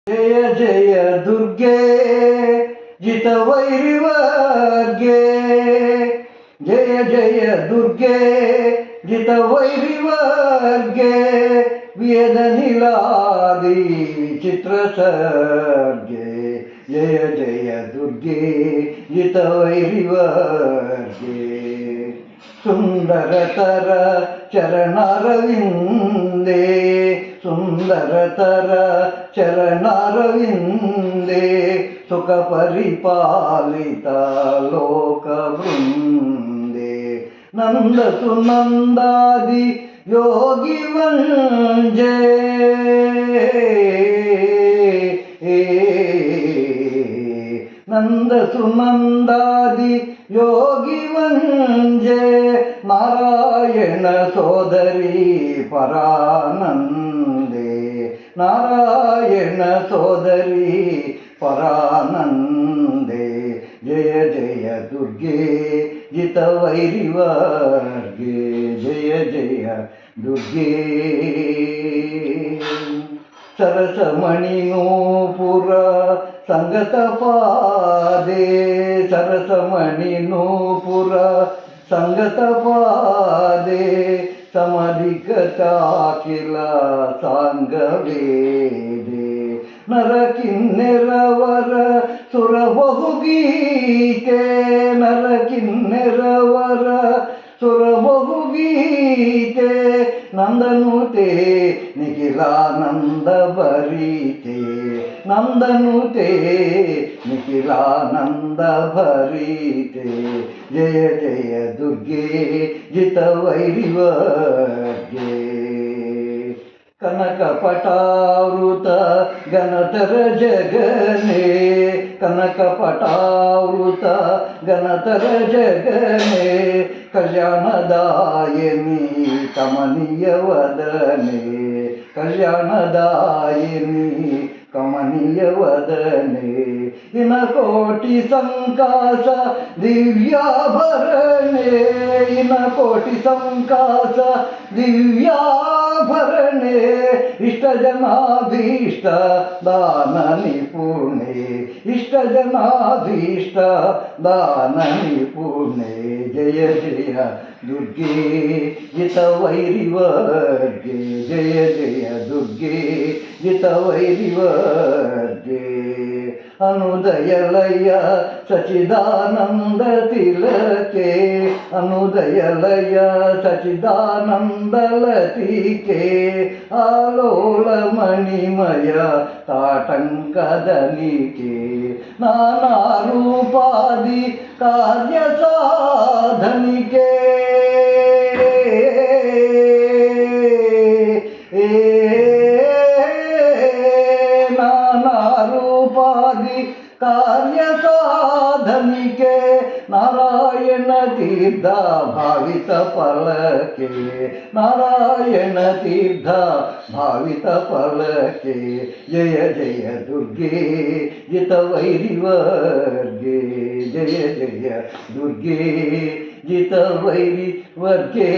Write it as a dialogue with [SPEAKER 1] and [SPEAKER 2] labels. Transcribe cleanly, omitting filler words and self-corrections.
[SPEAKER 1] जय जय दुर्गे जितवैरिवर्गे जय जय दुर्गे जितवैरिवर्गे वेदनिलादि विचित्रसर्गे जय जय दुर्गे जितवैरिवर्गे सुंदरतर चरणारविंदे सुंदरतर चरणारविंदे सुख परिपालिता लोकवृंदे नंद सुनंदादि योगी वंजे नंद सुनंदादि योगी वंजे नारायण सोदरी परानंदे नारायण सोदरी परानंदे जय जय दुर्गे जितवैरिवर्गे जय जय दुर्गे सरसमणि नूपुर संगत पादे सरसमणि नूपुर संगत पादे समधिकताखिल सांगवेदे नरकिन्नेरवर सुर बहुगीते नरकिन्नेरवर सुर बहुगीते नंदनुते निखिलानंद भरीते नंदनुते निखिलानंद भरीते जय जय दुर्गे जितवैरिवर्गे कनकपटावृत गणतर जगने कनकपटावृत गणतर जगने कल्याणदायिनी कमनीय वदने कल्याणदायिनी कमनीय वदने इनकोटि संकाश दिव्याभरणे इनकोटि संकाश दिव्याभरणे इष्टजनाभीष्ट दान निपुणे इष्टजनाभीष्ट दान निपुणे जय जय दुर्गे जितवैरिवर्गे जय जय दुर्गे जितवैरिवर्गे अनुदयलय सचिदानंद तिलके अनुदयलय सचिदानंद लतिके आलोल मणिमय ताटंकदनिके नाना रूपादि कार्य साधनिके कार्य साधनिके नारायण तीर्थ भावित फलके नारायण तीर्थ भावित फलके जय जय दुर्गे जितवैरिवर्गे जय जय दुर्गे जितवैरिवर्गे